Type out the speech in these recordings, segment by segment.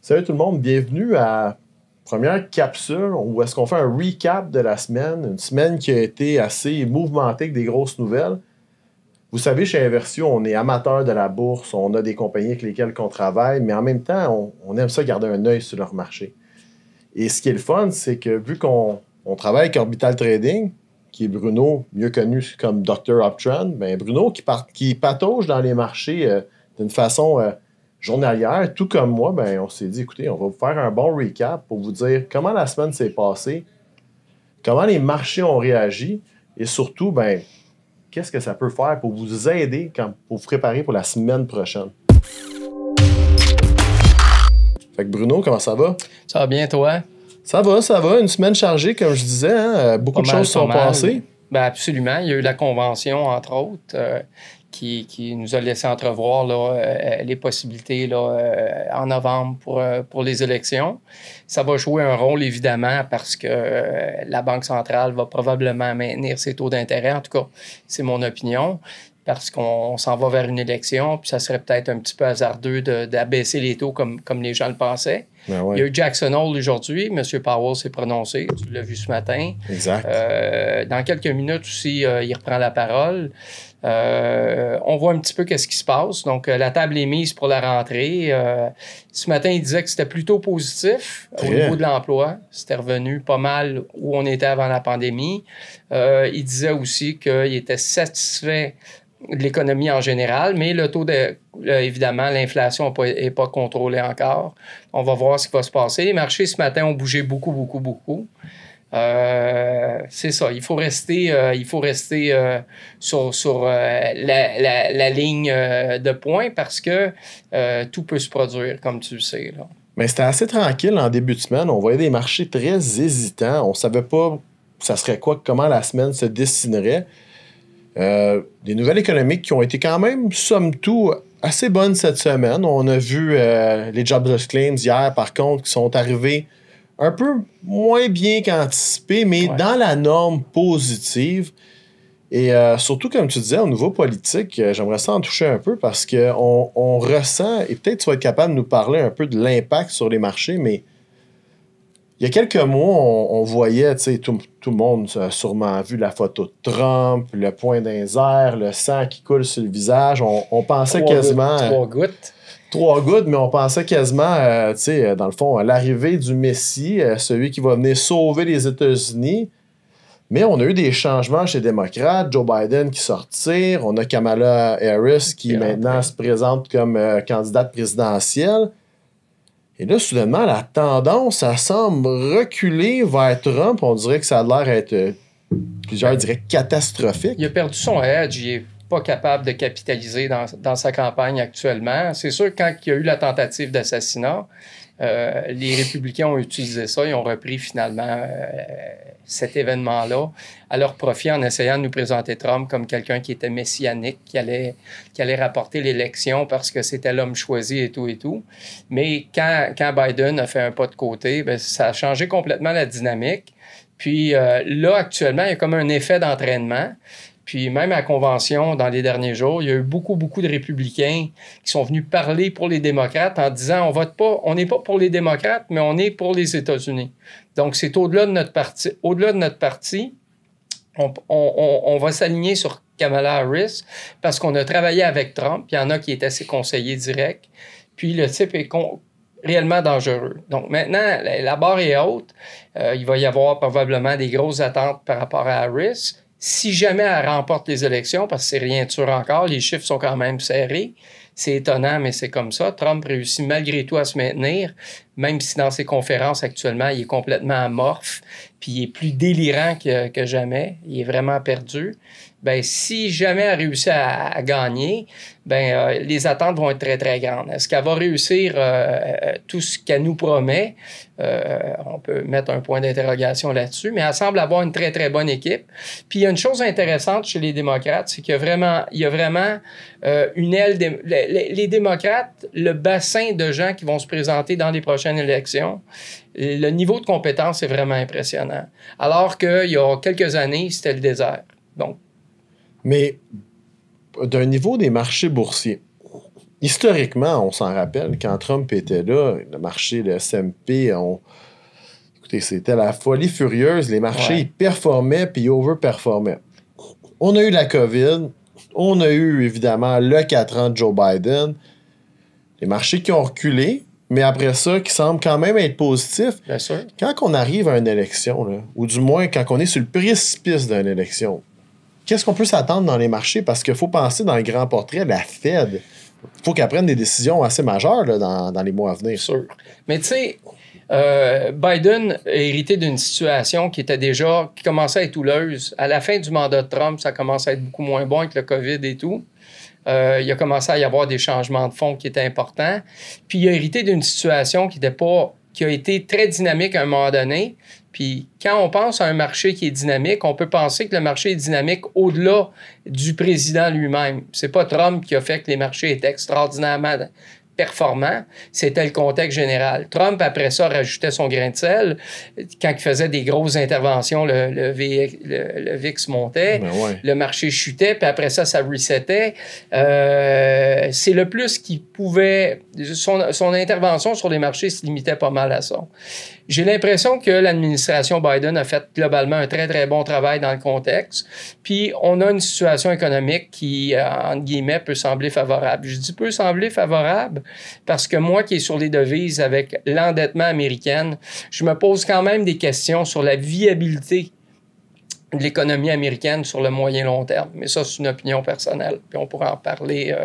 Salut tout le monde, bienvenue à la première capsule où est-ce qu'on fait un recap de la semaine, une semaine qui a été assez mouvementée avec des grosses nouvelles. Vous savez, chez Inversio, on est amateur de la bourse, on a des compagnies avec lesquelles on travaille, mais en même temps, on aime ça garder un œil sur leur marché. Et ce qui est le fun, c'est que vu qu'on travaille avec Orbital Trading, qui est Bruno, mieux connu comme Dr. Uptrend, ben Bruno qui patauge dans les marchés d'une façon journalière, tout comme moi, ben on s'est dit, écoutez, on va vous faire un bon recap pour vous dire comment la semaine s'est passée, comment les marchés ont réagi et surtout, ben qu'est-ce que ça peut faire pour vous aider pour vous préparer pour la semaine prochaine. Fait que Bruno, comment ça va? Ça va bien, toi? Ça va. Une semaine chargée, comme je disais. Hein? Beaucoup de choses sont passées. Ben absolument. Il y a eu la convention, entre autres, qui nous a laissé entrevoir là, les possibilités là, en novembre pour les élections. Ça va jouer un rôle, évidemment, parce que la Banque centrale va probablement maintenir ses taux d'intérêt. En tout cas, c'est mon opinion. Parce qu'on s'en va vers une élection, puis ça serait peut-être un petit peu hasardeux d'abaisser les taux comme les gens le pensaient. Ben ouais. Il y a eu Jackson Hole aujourd'hui. M. Powell s'est prononcé. Tu l'as vu ce matin. Exact. Dans quelques minutes aussi, il reprend la parole. On voit un petit peu qu'est-ce qui se passe. Donc, la table est mise pour la rentrée. Ce matin, il disait que c'était plutôt positif au niveau de l'emploi. C'était revenu pas mal où on était avant la pandémie. Il disait aussi qu'il était satisfait de l'économie en général, mais le taux évidemment, l'inflation n'est pas contrôlée encore. On va voir ce qui va se passer. Les marchés, ce matin, ont bougé beaucoup. C'est ça. Il faut rester sur la ligne de points parce que tout peut se produire, comme tu le sais. Là. Mais c'était assez tranquille en début de semaine. On voyait des marchés très hésitants. On ne savait pas ça serait quoi, comment la semaine se dessinerait. Des nouvelles économiques qui ont été quand même, somme toute, assez bonnes cette semaine. On a vu les jobless claims hier, par contre, qui sont arrivés un peu moins bien qu'anticipé, mais dans la norme positive. Et surtout, comme tu disais, au niveau politique, j'aimerais ça en toucher un peu parce qu'on ressent, et peut-être tu vas être capable de nous parler un peu de l'impact sur les marchés, mais il y a quelques mois, on voyait, tu sais, tout le monde a sûrement vu la photo de Trump, le poing dans les airs, le sang qui coule sur le visage. On pensait quasiment... 3 gouttes. 3 gouttes, mais on pensait quasiment, tu sais, dans le fond, à l'arrivée du Messie, celui qui va venir sauver les États-Unis. Mais on a eu des changements chez les démocrates, Joe Biden qui sort, on a Kamala Harris qui maintenant se présente comme candidate présidentielle. Et là, soudainement, la tendance, ça semble reculer vers Trump. On dirait que ça a l'air d'être, plusieurs diraient, catastrophique. Il a perdu son edge. Il n'est pas capable de capitaliser dans sa campagne actuellement. C'est sûr, quand il y a eu la tentative d'assassinat, les républicains ont utilisé ça. Ils ont repris finalement cet événement-là à leur profit en essayant de nous présenter Trump comme quelqu'un qui était messianique, qui allait rapporter l'élection parce que c'était l'homme choisi et tout. Mais quand Biden a fait un pas de côté, bien, ça a changé complètement la dynamique. Puis là, actuellement, il y a comme un effet d'entraînement. Puis même à la convention, dans les derniers jours, il y a eu beaucoup de républicains qui sont venus parler pour les démocrates en disant on n'est pas pour les démocrates, mais on est pour les États-Unis. Donc, c'est au-delà de notre parti. Au-delà de notre parti, on va s'aligner sur Kamala Harris parce qu'on a travaillé avec Trump. Il y en a qui étaient ses conseillers directs. Puis le type est réellement dangereux. Donc maintenant, la barre est haute. Il va y avoir probablement des grosses attentes par rapport à Harris. Si jamais elle remporte les élections, parce que c'est rien de sûr encore, les chiffres sont quand même serrés. C'est étonnant, mais c'est comme ça. Trump réussit malgré tout à se maintenir, même si dans ses conférences actuellement, il est complètement amorphe, puis il est plus délirant que jamais. Il est vraiment perdu. Ben, si jamais elle réussit à gagner, ben, les attentes vont être très, très grandes. Est-ce qu'elle va réussir tout ce qu'elle nous promet? On peut mettre un point d'interrogation là-dessus, mais elle semble avoir une très, très bonne équipe. Puis il y a une chose intéressante chez les démocrates, c'est qu'il y a vraiment une aile... Les démocrates, le bassin de gens qui vont se présenter dans les prochaines élections, le niveau de compétence est vraiment impressionnant. Alors qu'il y a quelques années, c'était le désert. Donc, mais d'un niveau des marchés boursiers, historiquement, on s'en rappelle, quand Trump était là, le marché, le S&P, écoutez, c'était la folie furieuse. Les marchés, ils performaient puis ils overperformaient. On a eu la COVID. On a eu, évidemment, le 4 ans de Joe Biden. Les marchés qui ont reculé, mais après ça, qui semblent quand même être positifs. Bien sûr. Quand on arrive à une élection, là, ou du moins quand on est sur le précipice d'une élection, qu'est-ce qu'on peut s'attendre dans les marchés? Parce qu'il faut penser dans le grand portrait, la Fed, il faut qu'elle prenne des décisions assez majeures là, dans les mois à venir. Sûr. Mais tu sais, Biden a hérité d'une situation qui commençait à être houleuse. À la fin du mandat de Trump, ça commençait à être beaucoup moins bon avec le COVID et tout. Il a commencé à y avoir des changements de fonds qui étaient importants. Puis il a hérité d'une situation qui a été très dynamique à un moment donné. Puis quand on pense à un marché qui est dynamique, on peut penser que le marché est dynamique au-delà du président lui-même. C'est pas Trump qui a fait que les marchés étaient extraordinairement performants, c'était le contexte général. Trump, après ça, rajoutait son grain de sel. Quand il faisait des grosses interventions, le VIX montait, le marché chutait, puis après ça, ça resetait. C'est le plus qu'il pouvait... Son intervention sur les marchés se limitait pas mal à ça. J'ai l'impression que l'administration Biden a fait globalement un très, très bon travail dans le contexte. Puis, on a une situation économique qui, entre guillemets, peut sembler favorable. Je dis peut sembler favorable parce que moi, qui est sur les devises avec l'endettement américain, je me pose quand même des questions sur la viabilité de l'économie américaine sur le moyen long terme. Mais ça, c'est une opinion personnelle. Puis, on pourra en parler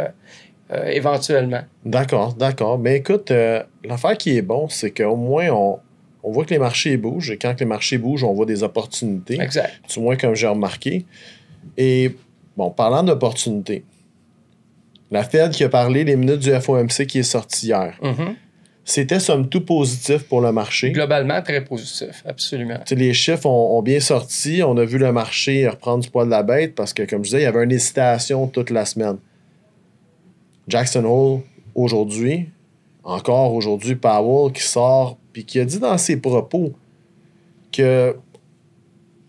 éventuellement. D'accord. Mais écoute, l'affaire qui est bon, c'est qu'au moins, on voit que les marchés bougent, et quand les marchés bougent, on voit des opportunités. Exact. Du moins, comme j'ai remarqué. Et, bon, parlant d'opportunités, la Fed qui a parlé, les minutes du FOMC qui est sorti hier, c'était somme toute positif pour le marché. Globalement, très positif, absolument. T'sais, les chiffres ont bien sorti. On a vu le marché reprendre du poids de la bête parce que, comme je disais, il y avait une hésitation toute la semaine. Jackson Hole, encore aujourd'hui, Powell qui sort puis qui a dit dans ses propos que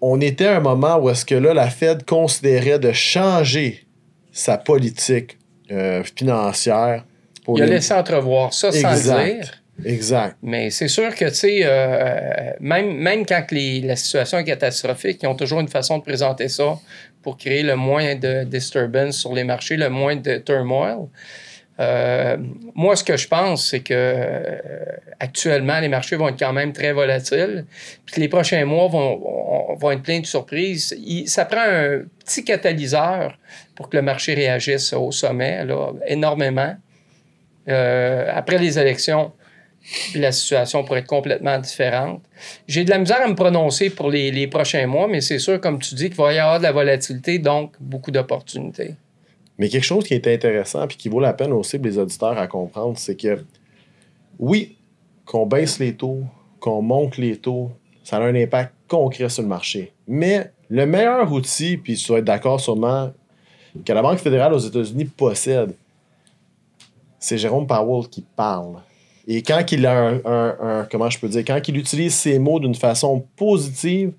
on était à un moment où est-ce que là, la Fed considérait de changer sa politique financière. Il a laissé entrevoir ça sans le dire. Exact. Mais c'est sûr que, tu sais, même quand la situation est catastrophique, ils ont toujours une façon de présenter ça pour créer le moins de disturbance sur les marchés, le moins de turmoil. Moi, ce que je pense, c'est que actuellement, les marchés vont être quand même très volatiles, puis que les prochains mois vont être pleins de surprises. Ça prend un petit catalyseur pour que le marché réagisse au sommet, là, énormément. Après les élections, la situation pourrait être complètement différente. J'ai de la misère à me prononcer pour les prochains mois, mais c'est sûr, comme tu dis, qu'il va y avoir de la volatilité, donc beaucoup d'opportunités. Mais quelque chose qui est intéressant et qui vaut la peine aussi pour les auditeurs à comprendre, c'est que oui, qu'on baisse les taux, qu'on monte les taux, ça a un impact concret sur le marché. Mais le meilleur outil, puis tu dois être d'accord sûrement, que la Banque fédérale aux États-Unis possède, c'est Jérôme Powell qui parle. Et quand il a comment je peux dire, quand il utilise ces mots d'une façon positive,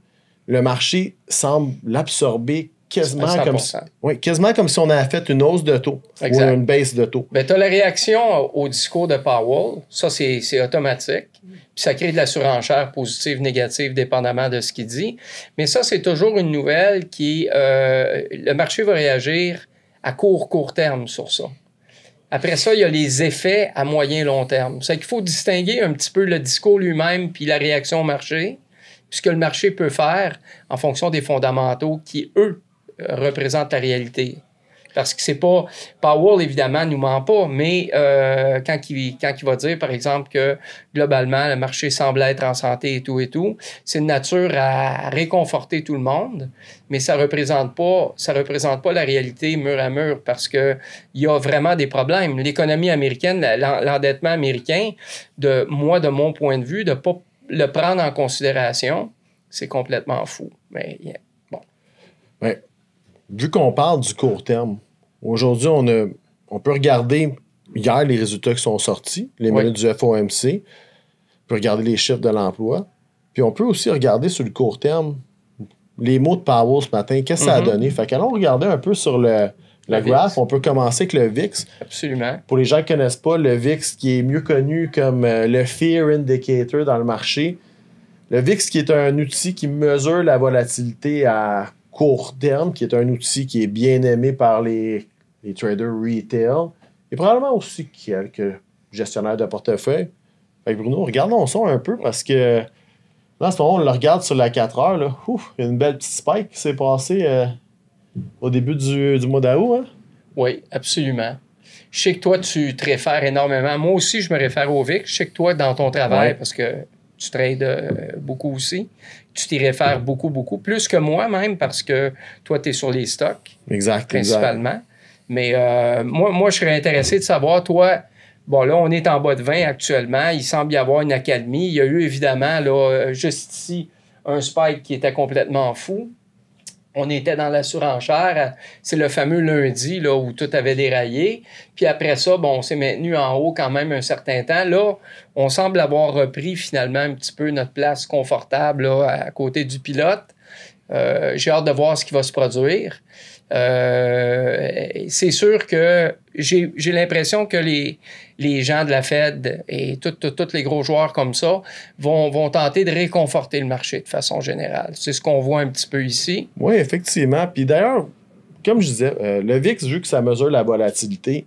le marché semble l'absorber quasiment comme si on avait fait une hausse de taux ou une baisse de taux. Ben, tu as la réaction au discours de Powell. Ça, c'est automatique. Puis ça crée de la surenchère positive, négative, dépendamment de ce qu'il dit. Mais ça, c'est toujours une nouvelle qui... le marché va réagir à court terme sur ça. Après ça, il y a les effets à moyen et long terme. C'est qu'il faut distinguer un petit peu le discours lui-même puis la réaction au marché, puis ce que le marché peut faire en fonction des fondamentaux qui, eux, représentent la réalité. Parce que c'est pas... Powell, évidemment, nous ment pas, mais quand il va dire, par exemple, que globalement, le marché semble être en santé et tout, c'est de nature à réconforter tout le monde, mais ça représente pas la réalité mur à mur parce que il y a vraiment des problèmes. L'économie américaine, l'endettement américain, de mon point de vue, de pas le prendre en considération, c'est complètement fou. Mais bon. Ouais. Vu qu'on parle du court terme, aujourd'hui, on peut regarder hier les résultats qui sont sortis, les minutes du FOMC, on peut regarder les chiffres de l'emploi, puis on peut aussi regarder sur le court terme les mots de Powell ce matin, qu'est-ce que ça a donné. Fait qu'allons regarder un peu sur le le graph. On peut commencer avec le VIX. Absolument. Pour les gens qui ne connaissent pas, le VIX qui est mieux connu comme le Fear Indicator dans le marché. Le VIX qui est un outil qui mesure la volatilité à court terme, qui est un outil qui est bien aimé par les traders retail et probablement aussi quelques gestionnaires de portefeuille. Fait que Bruno, regardons ça un peu parce que là, en ce moment, on le regarde sur la 4 heures. Là. Il y a une belle petite spike qui s'est passée au début du mois d'août. Hein? Oui, absolument. Je sais que toi, tu te réfères énormément. Moi aussi, je me réfère au VIX. Je sais que toi, dans ton travail, parce que tu trades beaucoup aussi, tu t'y réfères beaucoup, beaucoup. Plus que moi même, parce que toi, tu es sur les stocks. Principalement. Exact. Mais moi, je serais intéressé de savoir, toi, bon, là, on est en bas de 20 actuellement. Il semble y avoir une accalmie. Il y a eu, évidemment, là, juste ici, un spike qui était complètement fou. On était dans la surenchère. C'est le fameux lundi là, où tout avait déraillé. Puis après ça, bon, on s'est maintenu en haut quand même un certain temps. Là, on semble avoir repris finalement un petit peu notre place confortable là, à côté du pilote. J'ai hâte de voir ce qui va se produire. C'est sûr que j'ai l'impression que les gens de la Fed et tous les gros joueurs comme ça vont tenter de réconforter le marché de façon générale. C'est ce qu'on voit un petit peu ici. Oui, effectivement. Puis d'ailleurs, comme je disais, le VIX, vu que ça mesure la volatilité,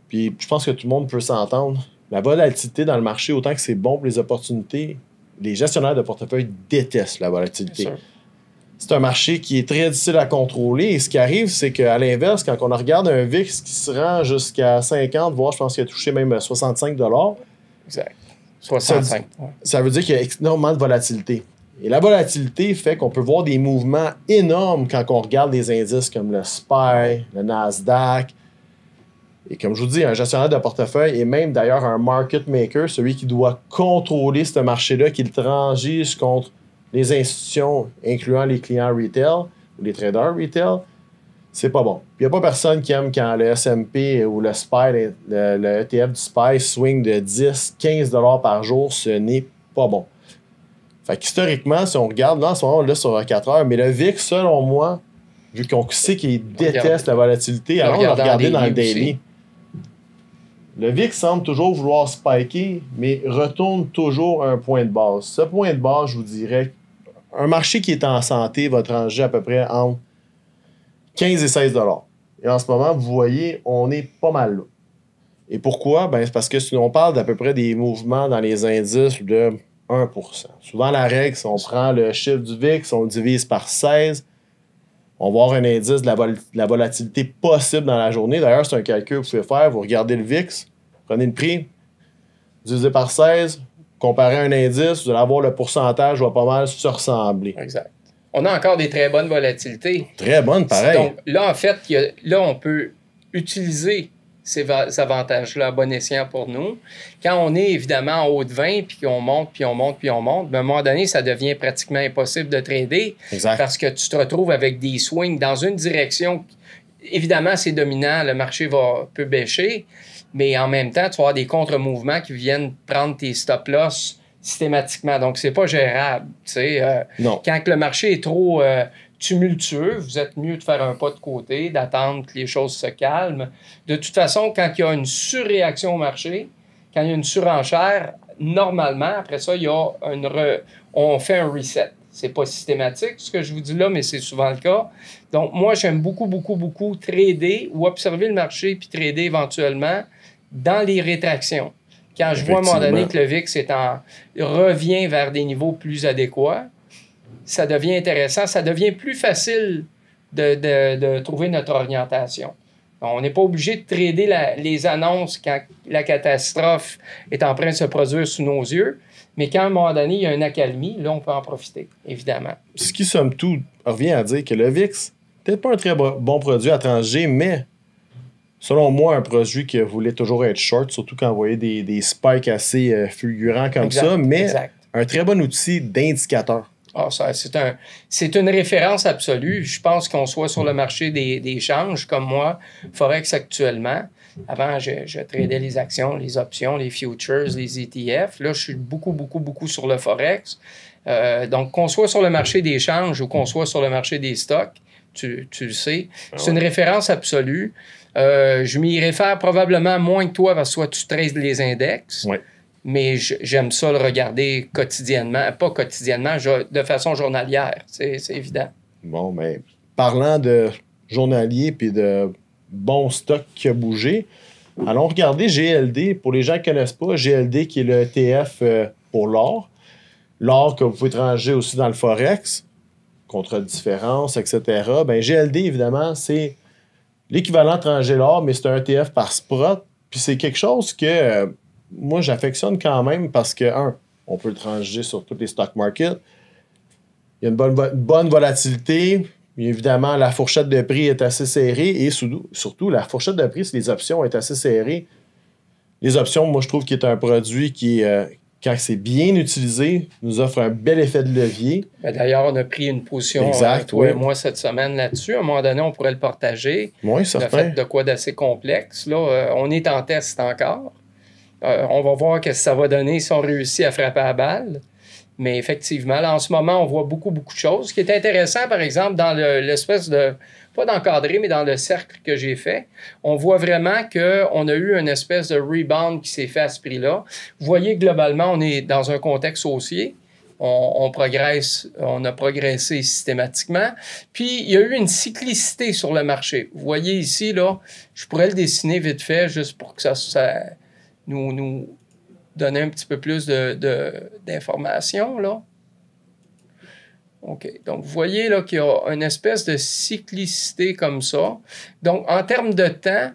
puis je pense que tout le monde peut s'entendre, la volatilité dans le marché, autant que c'est bon pour les opportunités, les gestionnaires de portefeuille détestent la volatilité. C'est un marché qui est très difficile à contrôler. Et ce qui arrive, c'est qu'à l'inverse, quand on regarde un VIX qui se rend jusqu'à 50, voire je pense qu'il a touché même 65 $. Exact. 65. Ça veut dire qu'il y a énormément de volatilité. Et la volatilité fait qu'on peut voir des mouvements énormes quand on regarde des indices comme le SPY, le Nasdaq. Et comme je vous dis, un gestionnaire de portefeuille et même d'ailleurs un market maker, celui qui doit contrôler ce marché-là, qui le transige contre les institutions, incluant les clients retail ou les traders retail, c'est pas bon. Il n'y a pas personne qui aime quand le S&P ou le SPY, le ETF du SPY swing de 10, 15 $ par jour, ce n'est pas bon. Fait qu'historiquement, si on regarde, là, en ce moment, on l'a sur 4 heures, mais le VIX, selon moi, vu qu'on sait qu'il déteste la volatilité, alors on va regarder dans le daily. Le VIX semble toujours vouloir spiker, mais retourne toujours à un point de base. Ce point de base, je vous dirais, un marché qui est en santé va trancher à peu près entre 15 et 16 $. Et en ce moment, vous voyez, on est pas mal là. Et pourquoi? Ben, c'est parce que si on parle d'à peu près des mouvements dans les indices de 1%. Souvent, la règle, si on prend le chiffre du VIX, on le divise par 16, on va avoir un indice de la volatilité possible dans la journée. D'ailleurs, c'est un calcul que vous pouvez faire. Vous regardez le VIX, prenez le prix, divisé par 16, comparez un indice, vous allez avoir le pourcentage va pas mal se ressembler. Exact. On a encore des très bonnes volatilités. Très bonnes, pareil. Donc là, en fait, là, on peut utiliser ces avantages-là à bon escient pour nous. Quand on est évidemment en haut de 20, puis qu'on monte, puis on monte, puis on monte, ben, à un moment donné, ça devient pratiquement impossible de trader. Exact. Parce que tu te retrouves avec des swings dans une direction. Évidemment, c'est dominant, le marché peut bêcher, mais en même temps, tu vas avoir des contre-mouvements qui viennent prendre tes stop-loss systématiquement. Donc, c'est pas gérable. Non. Quand le marché est trop tumultueux, vous êtes mieux de faire un pas de côté, d'attendre que les choses se calment. De toute façon, quand il y a une surréaction au marché, quand il y a une surenchère, normalement, après ça, on fait un reset. C'est pas systématique, ce que je vous dis là, mais c'est souvent le cas. Donc, moi, j'aime beaucoup, beaucoup, beaucoup trader ou observer le marché puis trader éventuellement dans les rétractions. Quand je vois à un moment donné que le VIX revient vers des niveaux plus adéquats, ça devient intéressant. Ça devient plus facile de trouver notre orientation. On n'est pas obligé de trader les annonces quand la catastrophe est en train de se produire sous nos yeux. Mais quand à un moment donné, il y a une accalmie, là, on peut en profiter, évidemment. Ce qui, somme toute, revient à dire que le VIX, peut-être pas un très bon produit à transiger, mais selon moi, un produit qui voulait toujours être short, surtout quand vous voyez des spikes assez fulgurants comme ça, mais un très bon outil d'indicateur. Ah, c'est une référence absolue. Je pense qu'on soit sur le marché des changes, comme moi, Forex actuellement. Avant, je tradais les actions, les options, les futures, les ETF. Là, je suis beaucoup, beaucoup, beaucoup sur le Forex. Donc, qu'on soit sur le marché des changes ou qu'on soit sur le marché des stocks, tu le sais. Ah C'est une référence absolue. Je m'y réfère probablement moins que toi parce que soit tu trades les index, Ouais. mais j'aime ça le regarder quotidiennement. Pas quotidiennement, de façon journalière, c'est évident. Bon, mais parlant de journalier puis de bon stock qui a bougé, allons regarder GLD. Pour les gens qui ne connaissent pas, GLD qui est le ETF pour l'or. L'or que vous pouvez trancher aussi dans le Forex, contre différence, etc. Ben, GLD, évidemment, c'est l'équivalent de trancher l'or, mais c'est un ETF par Sprott. Puis c'est quelque chose que moi, j'affectionne quand même parce que, on peut le trancher sur tous les stock markets. Il y a une bonne volatilité. Mais évidemment, la fourchette de prix est assez serrée et surtout, la fourchette de prix, si les options est assez serrée. Les options, moi, je trouve qu'il est un produit qui, quand c'est bien utilisé, nous offre un bel effet de levier. D'ailleurs, on a pris une position, exact, toi et moi, cette semaine là-dessus. À un moment donné, on pourrait le partager. Oui, certain. Le fait de quoi d'assez complexe. Là, on est en test encore. On va voir ce que ça va donner si on réussit à frapper à balle. Mais effectivement, là, en ce moment, on voit beaucoup de choses. Ce qui est intéressant, par exemple, dans l'espèce de, pas d'encadré, mais dans le cercle que j'ai fait, on voit vraiment qu'on a eu une espèce de rebound qui s'est fait à ce prix-là. Vous voyez, globalement, on est dans un contexte haussier. On progresse, on a progressé systématiquement. Puis, il y a eu une cyclicité sur le marché. Vous voyez ici, là, je pourrais le dessiner vite fait, juste pour que ça nous donner un petit peu plus d'informations, là. OK. Donc, vous voyez là qu'il y a une espèce de cyclicité comme ça. Donc, en termes de temps,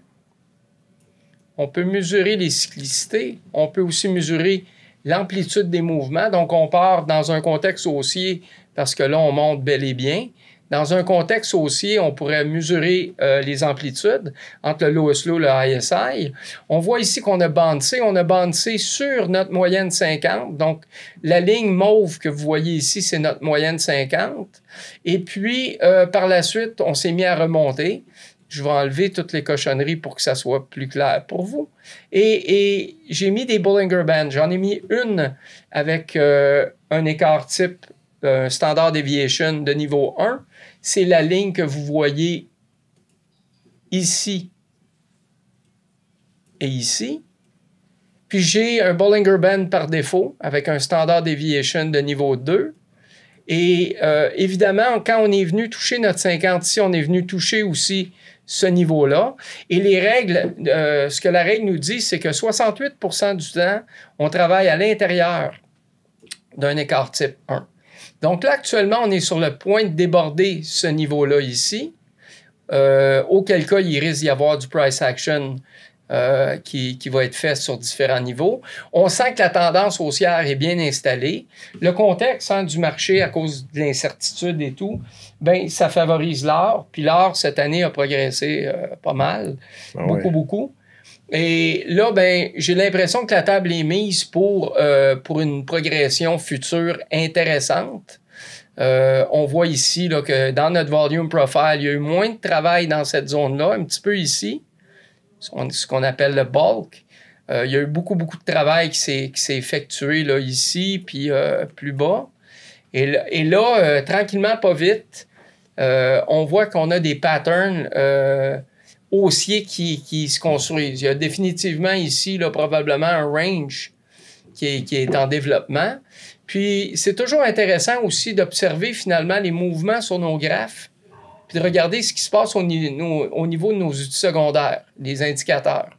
on peut mesurer les cyclicités. On peut aussi mesurer l'amplitude des mouvements. Donc, on part dans un contexte haussier parce que là, on monte bel et bien. Dans un contexte haussier, on pourrait mesurer les amplitudes entre le lowest low et le ISI. On voit ici qu'on a bandé. On a bandé sur notre moyenne 50. Donc, la ligne mauve que vous voyez ici, c'est notre moyenne 50. Et puis, par la suite, on s'est mis à remonter. Je vais enlever toutes les cochonneries pour que ça soit plus clair pour vous. Et j'ai mis des Bollinger Bands. J'en ai mis une avec un écart type, standard deviation de niveau 1. C'est la ligne que vous voyez ici et ici. Puis j'ai un Bollinger Band par défaut avec un standard deviation de niveau 2. Et évidemment, quand on est venu toucher notre 50 ici, on est venu toucher aussi ce niveau-là. Et les règles, ce que la règle nous dit, c'est que 68% du temps, on travaille à l'intérieur d'un écart type 1. Donc là, actuellement, on est sur le point de déborder ce niveau-là ici, auquel cas, il risque d'y avoir du price action qui va être fait sur différents niveaux. On sent que la tendance haussière est bien installée. Le contexte du marché, à cause de l'incertitude et tout, ben ça favorise l'or. Puis l'or, cette année, a progressé pas mal, beaucoup. Et là, ben, j'ai l'impression que la table est mise pour une progression future intéressante. On voit ici là, que dans notre volume profile, il y a eu moins de travail dans cette zone-là, un petit peu ici, ce qu'on appelle le bulk. Il y a eu beaucoup de travail qui s'est effectué là, ici, puis plus bas. Et là tranquillement, pas vite, on voit qu'on a des patterns haussiers qui se construisent. Il y a définitivement ici, là, probablement un range qui est en développement. Puis, c'est toujours intéressant aussi d'observer finalement les mouvements sur nos graphes, puis de regarder ce qui se passe au niveau de nos outils secondaires, les indicateurs.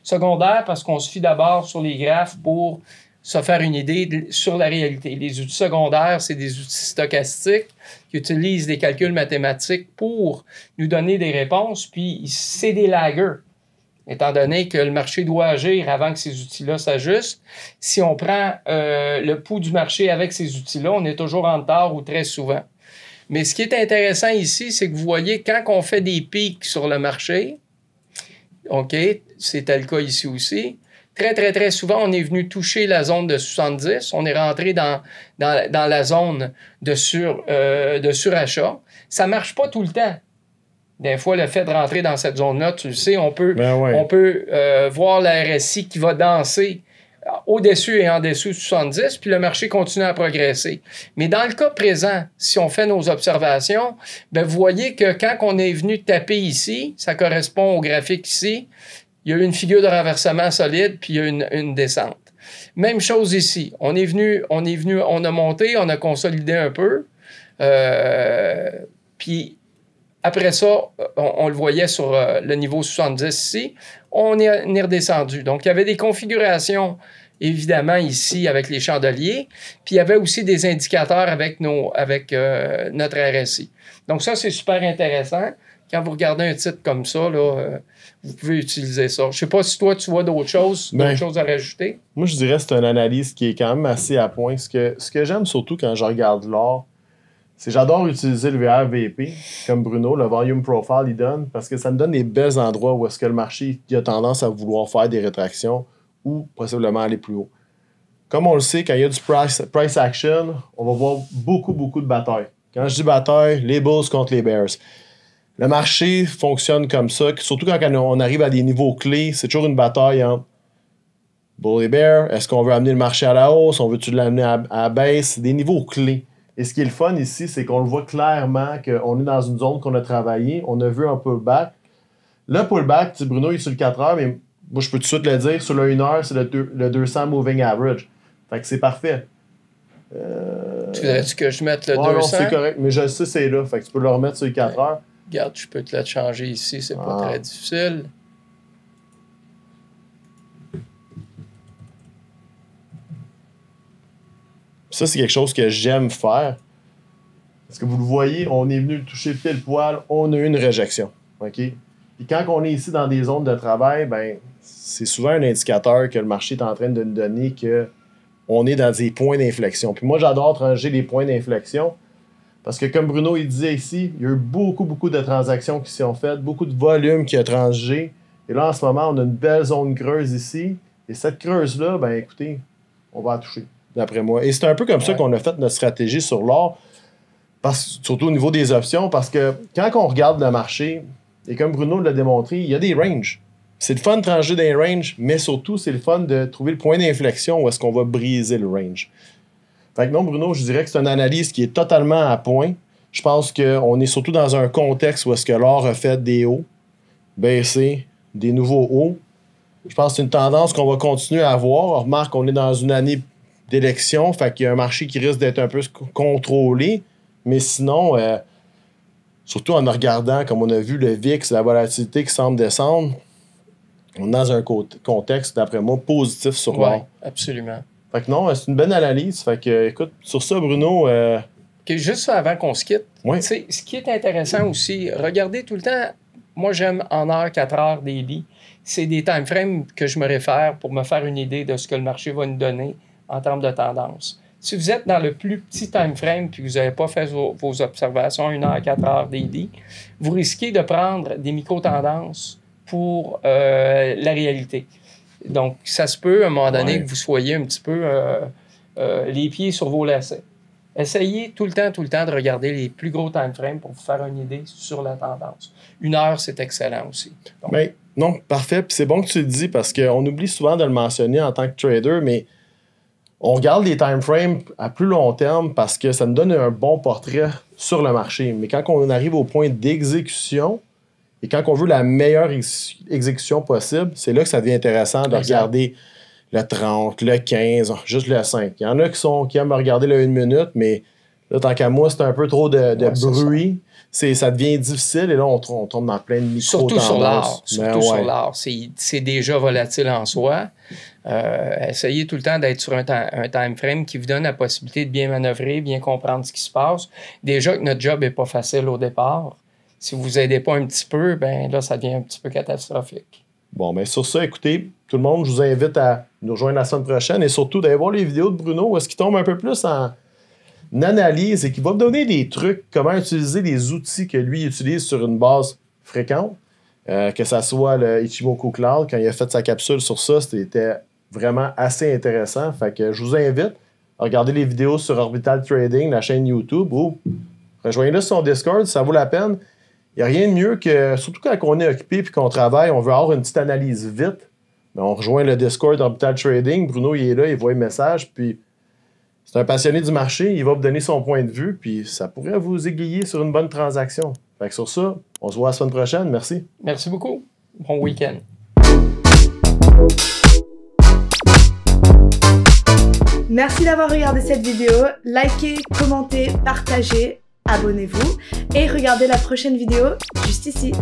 Secondaires parce qu'on se fie d'abord sur les graphes pour se faire une idée sur la réalité. Les outils secondaires, c'est des outils stochastiques qui utilisent des calculs mathématiques pour nous donner des réponses, puis c'est des laggers. Étant donné que le marché doit agir avant que ces outils-là s'ajustent, si on prend le pouls du marché avec ces outils-là, on est toujours en retard ou très souvent. Mais ce qui est intéressant ici, c'est que vous voyez, quand on fait des pics sur le marché, OK, c'était le cas ici aussi, très souvent, on est venu toucher la zone de 70. On est rentré dans la zone de surachat. Ça ne marche pas tout le temps. Des fois, le fait de rentrer dans cette zone-là, tu le sais, on peut voir la RSI qui va danser au-dessus et en dessous de 70, puis le marché continue à progresser. Mais dans le cas présent, si on fait nos observations, bien, vous voyez que quand on est venu taper ici, ça correspond au graphique ici, il y a eu une figure de renversement solide, puis il y a une descente. Même chose ici. On a monté, on a consolidé un peu, puis après ça, on le voyait sur le niveau 70 ici, on est redescendu. Donc, il y avait des configurations, évidemment, ici, avec les chandeliers, puis il y avait aussi des indicateurs avec notre RSI. Donc, ça, c'est super intéressant. Quand vous regardez un titre comme ça, là, vous pouvez utiliser ça. Je ne sais pas si toi, tu vois d'autres choses à rajouter. Moi, je dirais que c'est une analyse qui est quand même assez à point. Ce que j'aime surtout quand je regarde l'or, c'est que j'adore utiliser le VRVP, comme Bruno, le Volume Profile, il donne, parce que ça me donne des bels endroits où est-ce que le marché il a tendance à vouloir faire des rétractions ou possiblement aller plus haut. Comme on le sait, quand il y a du price action, on va voir beaucoup de batailles. Quand je dis bataille, les Bulls contre les Bears. Le marché fonctionne comme ça, surtout quand on arrive à des niveaux clés, c'est toujours une bataille entre Bull et Bear. Est-ce qu'on veut amener le marché à la hausse? On veut-tu l'amener à la baisse? C'est des niveaux clés. Et ce qui est le fun ici, c'est qu'on le voit clairement qu'on est dans une zone qu'on a travaillé. On a vu un pullback. Le pullback, Bruno, il est sur le 4 heures, mais moi, je peux tout de suite le dire, sur le 1 heure, c'est le 200 moving average. Fait que c'est parfait. Tu voudrais-tu que je mette le 200? Non, c'est correct, mais je sais c'est là. Fait que tu peux le remettre sur le 4 heures. Regarde, je peux te le changer ici, c'est pas très difficile. Ça, c'est quelque chose que j'aime faire. Parce que vous le voyez, on est venu le toucher pile poil, on a eu une réjection. OK? Puis quand on est ici dans des zones de travail, ben c'est souvent un indicateur que le marché est en train de nous donner qu'on est dans des points d'inflexion. Puis moi, j'adore trancher les points d'inflexion parce que comme Bruno il disait ici, il y a eu beaucoup de transactions qui sont faites, beaucoup de volume qui a transgé. Et là, en ce moment, on a une belle zone creuse ici. Et cette creuse-là, ben écoutez, on va la toucher, d'après moi. Et c'est un peu comme ça qu'on a fait notre stratégie sur l'or, surtout au niveau des options, parce que quand on regarde le marché, et comme Bruno l'a démontré, il y a des ranges. C'est le fun de trancher des ranges, mais surtout, c'est le fun de trouver le point d'inflexion où est-ce qu'on va briser le range. Fait que non, Bruno, je dirais que c'est une analyse qui est totalement à point. Je pense qu'on est surtout dans un contexte où est-ce que l'or a fait des hauts, baissé, des nouveaux hauts. Je pense que c'est une tendance qu'on va continuer à avoir. On remarque qu'on est dans une année d'élection, fait qu'il y a un marché qui risque d'être un peu contrôlé. Mais sinon, surtout en regardant, comme on a vu, le VIX, la volatilité qui semble descendre, on est dans un contexte, d'après moi, positif sur l'or. Oui, absolument. Fait que non, c'est une bonne analyse. Fait que, écoute, sur ça, Bruno... Juste avant qu'on se quitte, oui. Ce qui est intéressant aussi, regardez tout le temps, moi j'aime en heure, 4 heures daily. C'est des time frames que je me réfère pour me faire une idée de ce que le marché va nous donner en termes de tendance. Si vous êtes dans le plus petit time frame puis que vous n'avez pas fait vos observations 1 heure, 4 heures daily, vous risquez de prendre des micro-tendances pour la réalité. Donc, ça se peut, à un moment donné, que vous soyez un petit peu les pieds sur vos lacets. Essayez tout le temps de regarder les plus gros time frames pour vous faire une idée sur la tendance. 1 heure, c'est excellent aussi. Donc, mais, non, parfait. Puis c'est bon que tu le dis parce qu'on oublie souvent de le mentionner en tant que trader, mais on regarde les time frames à plus long terme parce que ça nous donne un bon portrait sur le marché. Mais quand on arrive au point d'exécution et quand on veut la meilleure exécution possible, c'est là que ça devient intéressant de regarder le 30, le 15, juste le 5. Il y en a qui aiment regarder le 1 minute, mais là, tant qu'à moi, c'est un peu trop de bruit. Ça devient difficile et là, on tombe dans plein de micro-tendances. Surtout sur l'art. C'est déjà volatile en soi. Essayez tout le temps d'être sur un time frame qui vous donne la possibilité de bien manœuvrer, bien comprendre ce qui se passe. Déjà que notre job n'est pas facile au départ. Si vous ne vous aidez pas un petit peu, ben là, ça devient un petit peu catastrophique. Bon, bien sur ça, écoutez, tout le monde, je vous invite à nous rejoindre la semaine prochaine et surtout d'aller voir les vidéos de Bruno où est-ce qu'il tombe un peu plus en analyse et qui va me donner des trucs, comment utiliser les outils que lui utilise sur une base fréquente. Que ça soit le Ichimoku Cloud, quand il a fait sa capsule sur ça, c'était vraiment assez intéressant. Fait que je vous invite à regarder les vidéos sur Orbital Trading, la chaîne YouTube, ou rejoignez-le sur son Discord, ça vaut la peine. Il n'y a rien de mieux que, surtout quand on est occupé et qu'on travaille, on veut avoir une petite analyse vite. ben, on rejoint le Discord Orbital Trading. Bruno, il est là, il voit le message, puis c'est un passionné du marché, il va vous donner son point de vue, puis ça pourrait vous aiguiller sur une bonne transaction. Fait que sur ça, on se voit la semaine prochaine. Merci. Merci beaucoup. Bon week-end. Merci d'avoir regardé cette vidéo. Likez, commentez, partagez, abonnez-vous et regardez la prochaine vidéo juste ici.